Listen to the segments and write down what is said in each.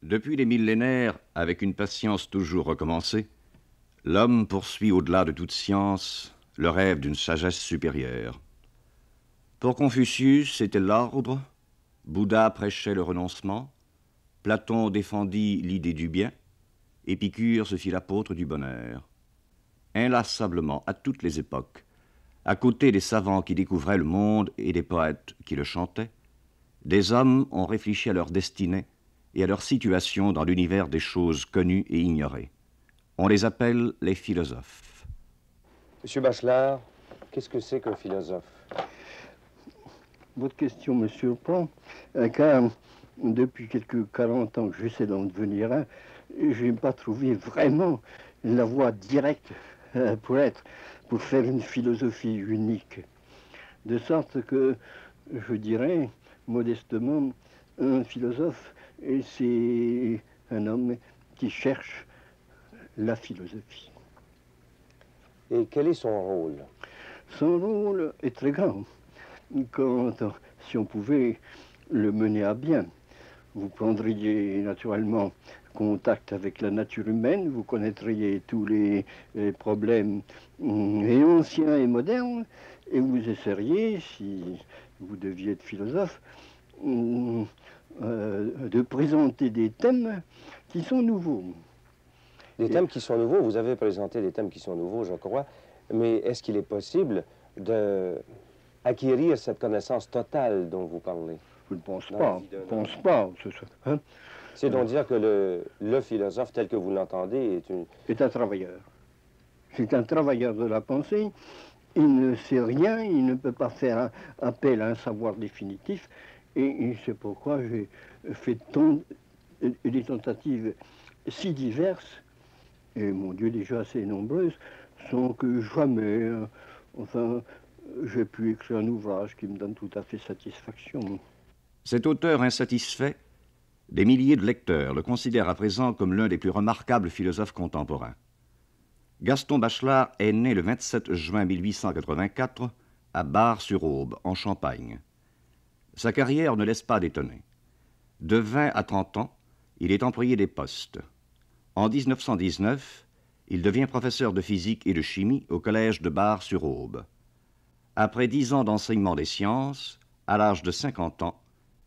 Depuis les millénaires, avec une patience toujours recommencée, l'homme poursuit au-delà de toute science le rêve d'une sagesse supérieure. Pour Confucius, c'était l'ordre, Bouddha prêchait le renoncement, Platon défendit l'idée du bien, Épicure se fit l'apôtre du bonheur. Inlassablement, à toutes les époques, à côté des savants qui découvraient le monde et des poètes qui le chantaient, des hommes ont réfléchi à leur destinée et à leur situation dans l'univers des choses connues et ignorées. On les appelle les philosophes. Monsieur Bachelard, qu'est-ce que c'est qu'un philosophe? Votre question me surprend, car depuis quelques 40 ans que j'essaie d'en devenir un, je n'ai pas trouvé vraiment la voie directe pour faire une philosophie unique. De sorte que, je dirais, modestement, un philosophe, c'est un homme qui cherche la philosophie. Et quel est son rôle? Son rôle est très grand. Si on pouvait le mener à bien, vous prendriez naturellement contact avec la nature humaine, vous connaîtriez tous les problèmes et anciens et modernes, et vous essaieriez, si vous deviez être philosophe, de présenter des thèmes qui sont nouveaux. Des thèmes qui sont nouveaux, vous avez présenté des thèmes qui sont nouveaux, je crois, mais est-ce qu'il est possible d'acquérir cette connaissance totale dont vous parlez? Je ne pense pas, hein? C'est donc dire que le philosophe, tel que vous l'entendez, est un travailleur. C'est un travailleur de la pensée. Il ne sait rien, il ne peut pas faire appel à un savoir définitif. Et c'est pourquoi j'ai fait des tentatives si diverses, et mon Dieu, déjà assez nombreuses, sans que jamais, j'ai pu écrire un ouvrage qui me donne tout à fait satisfaction. Cet auteur insatisfait, des milliers de lecteurs le considèrent à présent comme l'un des plus remarquables philosophes contemporains. Gaston Bachelard est né le 27 juin 1884 à Bar-sur-Aube, en Champagne. Sa carrière ne laisse pas d'étonner. De 20 à 30 ans, il est employé des postes. En 1919, il devient professeur de physique et de chimie au collège de Bar-sur-Aube. Après 10 ans d'enseignement des sciences, à l'âge de 50 ans,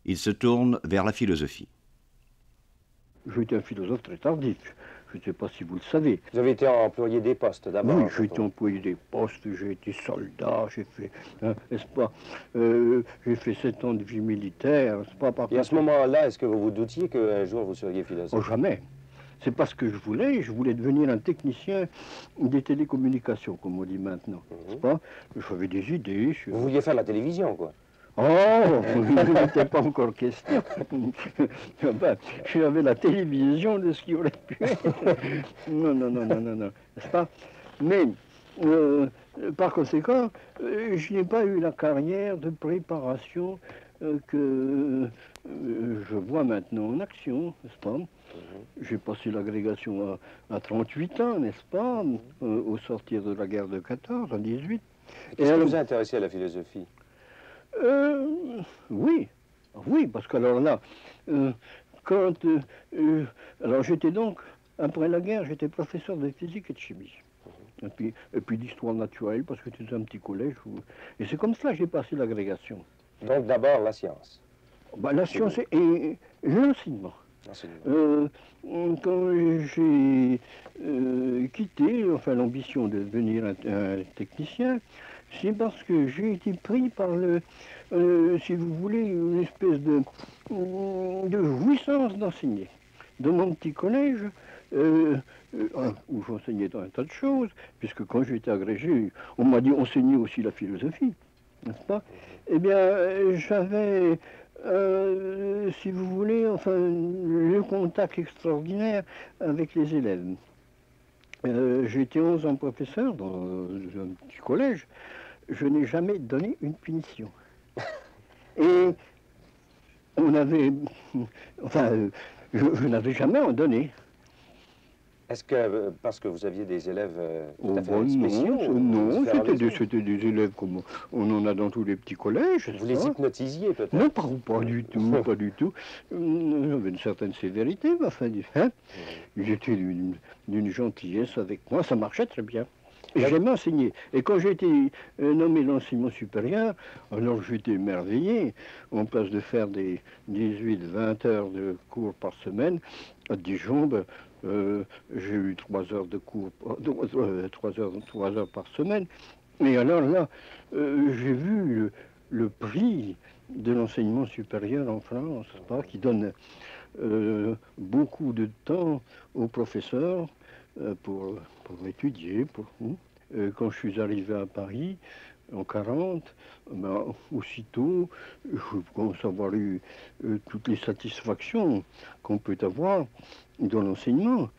il se tourne vers la philosophie. J'ai été un philosophe très tardif. Je ne sais pas si vous le savez. Vous avez été employé des postes d'abord? Oui, j'ai été employé des postes, j'ai été soldat, j'ai fait, n'est-ce pas, j'ai fait 7 ans de vie militaire, n'est-ce pas? Et à ce moment-là, est-ce que vous vous doutiez qu'un jour vous seriez philosophe? Oh, jamais. C'est pas ce que je voulais devenir un technicien des télécommunications, comme on dit maintenant, n'est-ce pas? J'avais des idées. Vous vouliez faire la télévision, quoi? Oh, il n'était pas encore question. J'avais la télévision de ce qui aurait pu être. Non, n'est-ce pas? Mais, par conséquent, je n'ai pas eu la carrière de préparation que je vois maintenant en action, n'est-ce pas? J'ai passé l'agrégation à 38 ans, n'est-ce pas? Au sortir de la guerre de 14, en 18. Qu'est-ce qui vous a intéressé à la philosophie? Oui, parce que alors là, alors j'étais donc, après la guerre, j'étais professeur de physique et de chimie. Et puis d'histoire naturelle, parce que c'était un petit collège. Et c'est comme ça que j'ai passé l'agrégation. Donc d'abord la science? La science et l'enseignement. Quand j'ai quitté, l'ambition de devenir un technicien, c'est parce que j'ai été pris par si vous voulez, une espèce de jouissance d'enseigner. Dans mon petit collège, où j'enseignais un tas de choses, puisque quand j'étais agrégé, on m'a dit enseigner aussi la philosophie, n'est-ce pas? Eh bien, j'avais, si vous voulez, le contact extraordinaire avec les élèves. J'étais 11 ans professeur dans un petit collège. Je n'ai jamais donné une punition. Et on avait... je n'avais jamais en donné. Est-ce que, parce que vous aviez des élèves tout à fait bon, spéciaux? non, différents des autres? c'était des élèves comme on en a dans tous les petits collèges. Vous les hypnotisiez peut-être? Non, pas du tout, pas du tout. J'avais une certaine sévérité, mais enfin, hein, j'étais d'une gentillesse avec moi, ça marchait très bien. J'aimais enseigner. Et quand j'ai été nommé l'enseignement supérieur, alors j'étais émerveillé. On passe de faire des 18-20 heures de cours par semaine à Dijon. J'ai eu 3 heures de cours, 3 heures par semaine. Et alors là, j'ai vu le prix de l'enseignement supérieur en France, qui donne beaucoup de temps aux professeurs pour étudier. Quand je suis arrivé à Paris, en 40, aussitôt, je commence à avoir eu toutes les satisfactions qu'on peut avoir dans l'enseignement.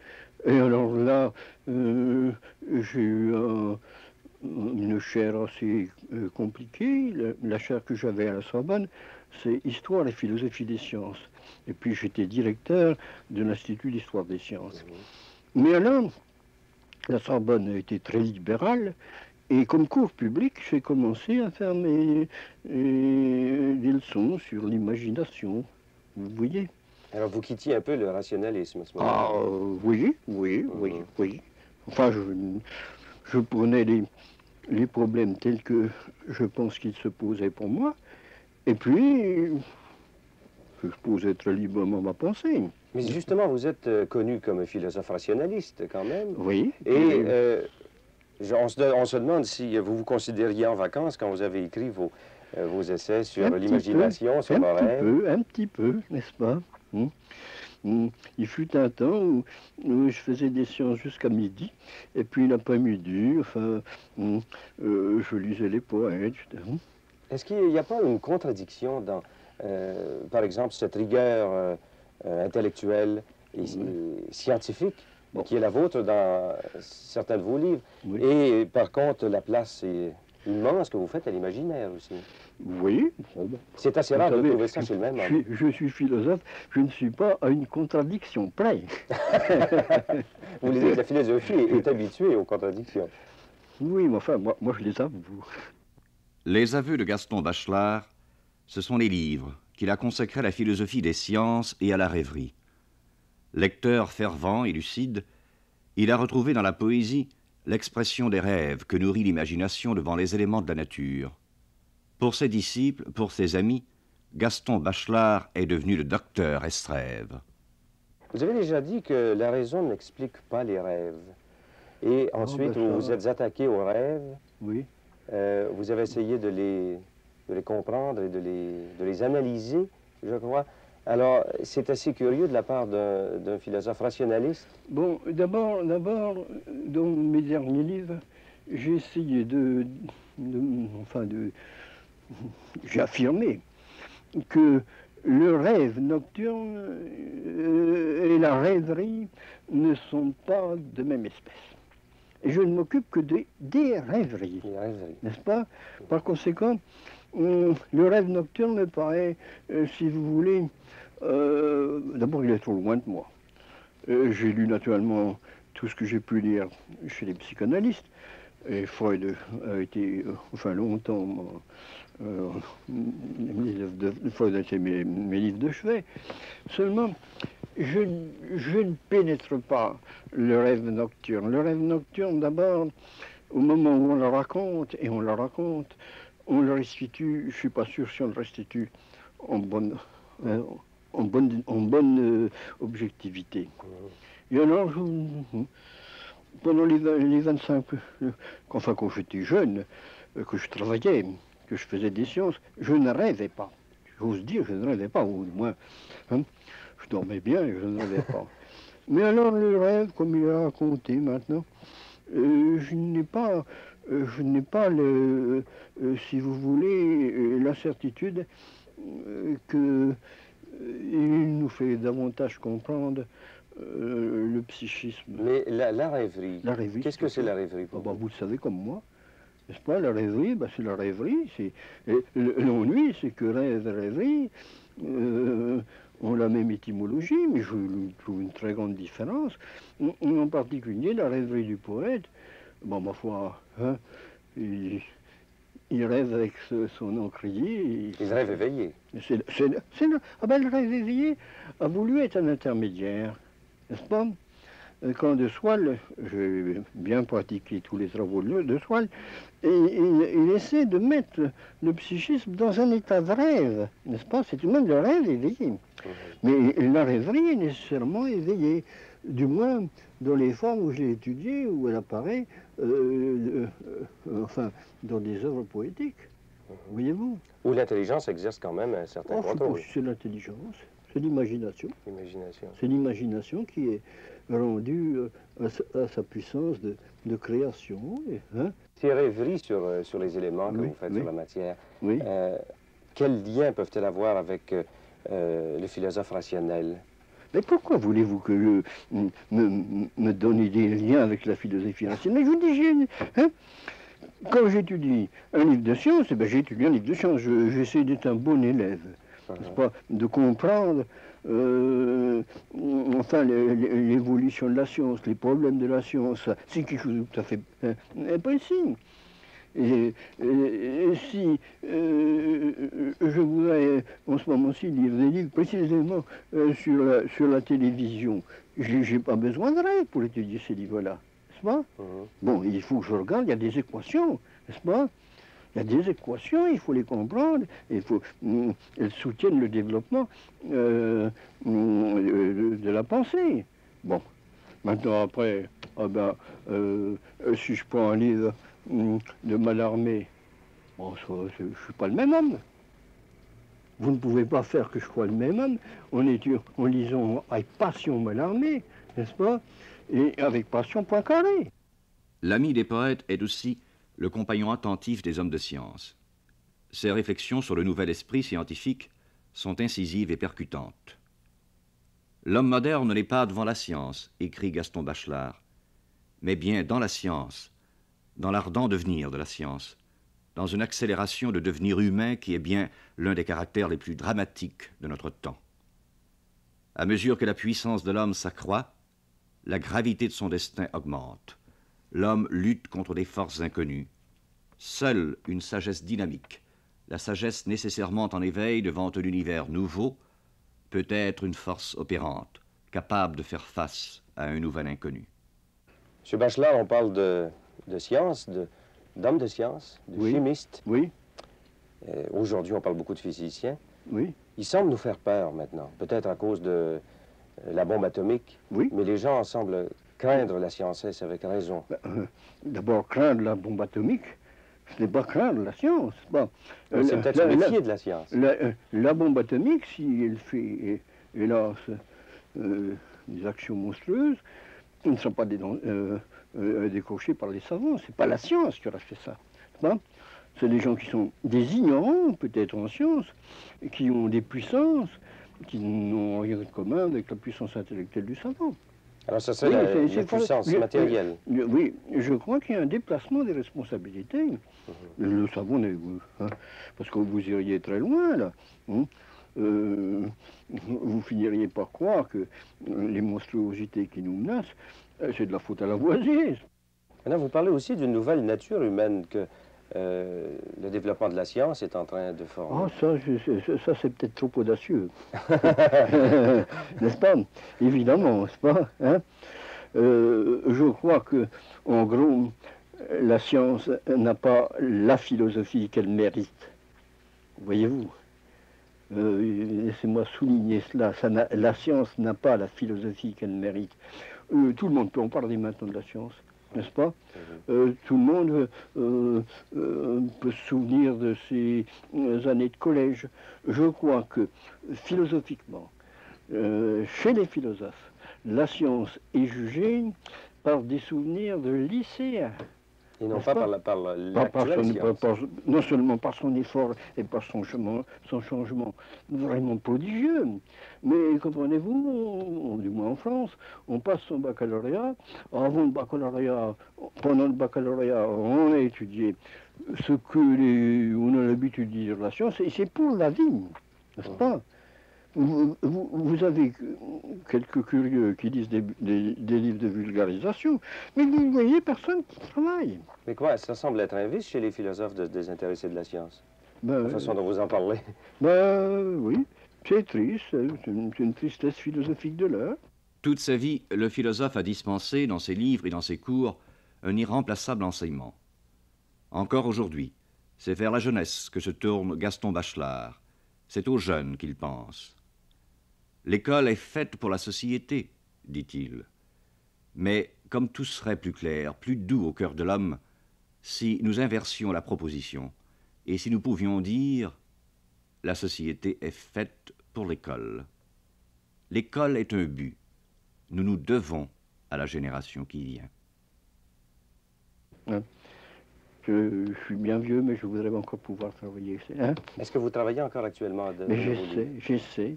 Et alors là, j'ai eu une chaire assez compliquée. La chaire que j'avais à la Sorbonne, c'est Histoire et philosophie des sciences. Et puis j'étais directeur de l'Institut d'histoire des sciences. Mais alors, la Sorbonne était très libérale, et comme cours public, j'ai commencé à faire des leçons sur l'imagination. Vous voyez? Alors vous quittiez un peu le rationalisme à ce moment-là? Ah, oui. Enfin, je prenais les problèmes tels que je pense qu'ils se posaient pour moi, et puis je posais très librement ma pensée. Mais justement, vous êtes connu comme philosophe rationaliste quand même. Oui. Et on se demande si vous vous considériez en vacances quand vous avez écrit vos essais sur l'imagination, sur vos rêves. Un petit peu, n'est-ce pas? Il fut un temps où je faisais des séances jusqu'à midi, et puis l'après-midi, enfin, je lisais les poètes. Est-ce qu'il n'y a pas une contradiction dans, par exemple, cette rigueur intellectuelle et scientifique qui est la vôtre dans certains de vos livres, et par contre la place immense que vous faites à l'imaginaire aussi? Oui. C'est assez rare de trouver ça chez le même homme. Je suis philosophe, je ne suis pas à une contradiction près. Vous dites que la philosophie est habituée aux contradictions. Oui, mais enfin, moi je les avoue. Les aveux de Gaston Bachelard, ce sont les livres qu'il a consacrés à la philosophie des sciences et à la rêverie. Lecteur fervent et lucide, il a retrouvé dans la poésie l'expression des rêves que nourrit l'imagination devant les éléments de la nature. Pour ses disciples, pour ses amis, Gaston Bachelard est devenu le docteur Estrève. Vous avez déjà dit que la raison n'explique pas les rêves. Et ensuite, vous vous êtes attaqué aux rêves. Oui. Vous avez essayé de les comprendre et de les analyser, je crois. Alors, c'est assez curieux de la part d'un philosophe rationaliste. Bon, d'abord, dans mes derniers livres, j'ai essayé j'ai affirmé que le rêve nocturne et la rêverie ne sont pas de même espèce. Et je ne m'occupe que des rêveries, n'est-ce pas? Par conséquent, le rêve nocturne me paraît, si vous voulez, d'abord il est trop loin de moi. J'ai lu naturellement tout ce que j'ai pu lire chez les psychanalystes, et Freud a été, longtemps, Freud a été mes livres de chevet. Seulement, je ne pénètre pas le rêve nocturne. Le rêve nocturne, d'abord, au moment où on le raconte, on le restitue, je ne suis pas sûr si on le restitue en bonne objectivité. Et alors, pendant les 25, quand j'étais jeune, que je travaillais, que je faisais des sciences, je ne rêvais pas. J'ose dire, je ne rêvais pas, ou du moins, je dormais bien et je ne rêvais pas. Mais alors le rêve, comme il est raconté maintenant, je n'ai pas, si vous voulez, la certitude qu'il nous fait davantage comprendre le psychisme. Mais la rêverie, qu'est-ce que c'est la rêverie pour vous le savez comme moi, n'est-ce pas? La rêverie, c'est la rêverie. L'ennui, c'est que rêverie, ont la même étymologie, mais je trouve une très grande différence. En particulier, la rêverie du poète, bon, ma foi, hein, il rêve avec son encrier. Il rêve éveillé. Le rêve éveillé a voulu être un intermédiaire, n'est-ce pas? Quand de Soile, j'ai bien pratiqué tous les travaux de Soile, et il essaie de mettre le psychisme dans un état de rêve, n'est-ce pas? C'est tout de même le rêve éveillé. Mais la rêverie est nécessairement éveillée, du moins dans les formes où je l'ai étudiée, où elle apparaît, enfin, dans des œuvres poétiques, voyez-vous? Où l'intelligence exerce quand même un certain Je sais pas contrôle. si c'est l'intelligence, c'est l'imagination. Imagination. C'est l'imagination qui est rendue à sa puissance de création. Hein? Ces rêveries sur les éléments que Oui, vous faites oui. sur la matière, Oui. quels liens peuvent-elles avoir avec le philosophe rationnel? Mais pourquoi voulez-vous que je me donne des liens avec la philosophie rationnelle? Je vous dis, hein, quand j'étudie un livre de sciences, eh ben, j'étudie un livre de sciences. J'essaie d'être un bon élève, n'est-ce pas? De comprendre enfin, l'évolution de la science, les problèmes de la science. C'est quelque chose de tout à fait précis. Et si je voudrais en ce moment-ci lire des livres précisément sur la télévision, je n'ai pas besoin de rêve pour étudier ces livres-là, n'est-ce pas? Bon, il faut que je regarde, il y a des équations, n'est-ce pas? Il y a des équations, il faut les comprendre, elles soutiennent le développement de la pensée. Bon, maintenant après, si je prends un livre de Mallarmé, bon, je ne suis pas le même homme. Vous ne pouvez pas faire que je sois le même homme en lisant avec passion Mallarmé, n'est-ce pas? Et avec passion Poincaré. L'ami des poètes est aussi le compagnon attentif des hommes de science. Ses réflexions sur le nouvel esprit scientifique sont incisives et percutantes. L'homme moderne n'est pas devant la science, écrit Gaston Bachelard, mais bien dans la science, dans l'ardent devenir de la science, dans une accélération de devenir humain qui est bien l'un des caractères les plus dramatiques de notre temps. À mesure que la puissance de l'homme s'accroît, la gravité de son destin augmente. L'homme lutte contre des forces inconnues. Seule une sagesse dynamique, la sagesse nécessairement en éveil devant un univers nouveau, peut être une force opérante, capable de faire face à un nouvel inconnu. Monsieur Bachelard, on parle de science, d'hommes de science, de Oui. chimistes. Oui, Aujourd'hui, on parle beaucoup de physiciens. oui, Ils semblent nous faire peur maintenant, peut-être à cause de la bombe atomique. oui. Mais les gens semblent craindre la science, et c'est avec raison. D'abord, craindre la bombe atomique, ce n'est pas craindre la science. Bon, C'est peut-être se méfier de la science. la bombe atomique, si elle fait, hélas, des actions monstrueuses, ne sont pas décrochées par les savants. C'est pas la science qui aura fait ça. Bon, c'est des gens qui sont des ignorants, peut-être en science, et qui ont des puissances qui n'ont rien de commun avec la puissance intellectuelle du savant. Alors ça serait Oui, la puissance matérielle. Oui, je crois qu'il y a un déplacement des responsabilités. Le savant, hein, parce que vous iriez très loin, là. Hein. Vous finiriez par croire que les monstruosités qui nous menacent, c'est de la faute à Lavoisier. Maintenant, vous parlez aussi d'une nouvelle nature humaine que le développement de la science est en train de former. Ah, ça c'est peut-être trop audacieux. N'est-ce pas? Évidemment, n'est-ce pas? Hein? Je crois que, en gros, la science n'a pas la philosophie qu'elle mérite. Voyez-vous? Laissez-moi souligner cela. La science n'a pas la philosophie qu'elle mérite. Tout le monde peut en parler maintenant de la science, n'est-ce pas? Tout le monde peut se souvenir de ses années de collège. Je crois que, philosophiquement, chez les philosophes, la science est jugée par des souvenirs de lycéens. Et non pas par l'actuelle science. Non seulement par son effort et par son changement vraiment prodigieux, mais comprenez-vous, du moins en France, on passe son baccalauréat. Avant le baccalauréat, pendant le baccalauréat, on a étudié ce que on a l'habitude de dire la science, et c'est pour la vie, n'est-ce pas? Vous avez quelques curieux qui lisent des livres de vulgarisation, mais vous voyez personne qui travaille. Mais quoi, ça semble être un vice chez les philosophes de se désintéresser de la science, Ben, la façon dont vous en parlez. ben oui, c'est triste, c'est une tristesse philosophique de l'heure. Toute sa vie, le philosophe a dispensé, dans ses livres et dans ses cours, un irremplaçable enseignement. Encore aujourd'hui, c'est vers la jeunesse que se tourne Gaston Bachelard. C'est aux jeunes qu'il pense. L'école est faite pour la société, dit-il. Mais comme tout serait plus clair, plus doux au cœur de l'homme, si nous inversions la proposition, et si nous pouvions dire « la société est faite pour l'école ». L'école est un but. Nous nous devons à la génération qui vient. Hein? Je suis bien vieux, mais je voudrais encore pouvoir travailler. Hein? Est-ce que vous travaillez encore actuellement Mais j'essaie.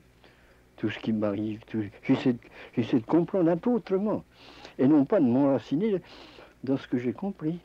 Tout ce qui m'arrive, j'essaie de comprendre un peu autrement. Et non pas de m'enraciner dans ce que j'ai compris.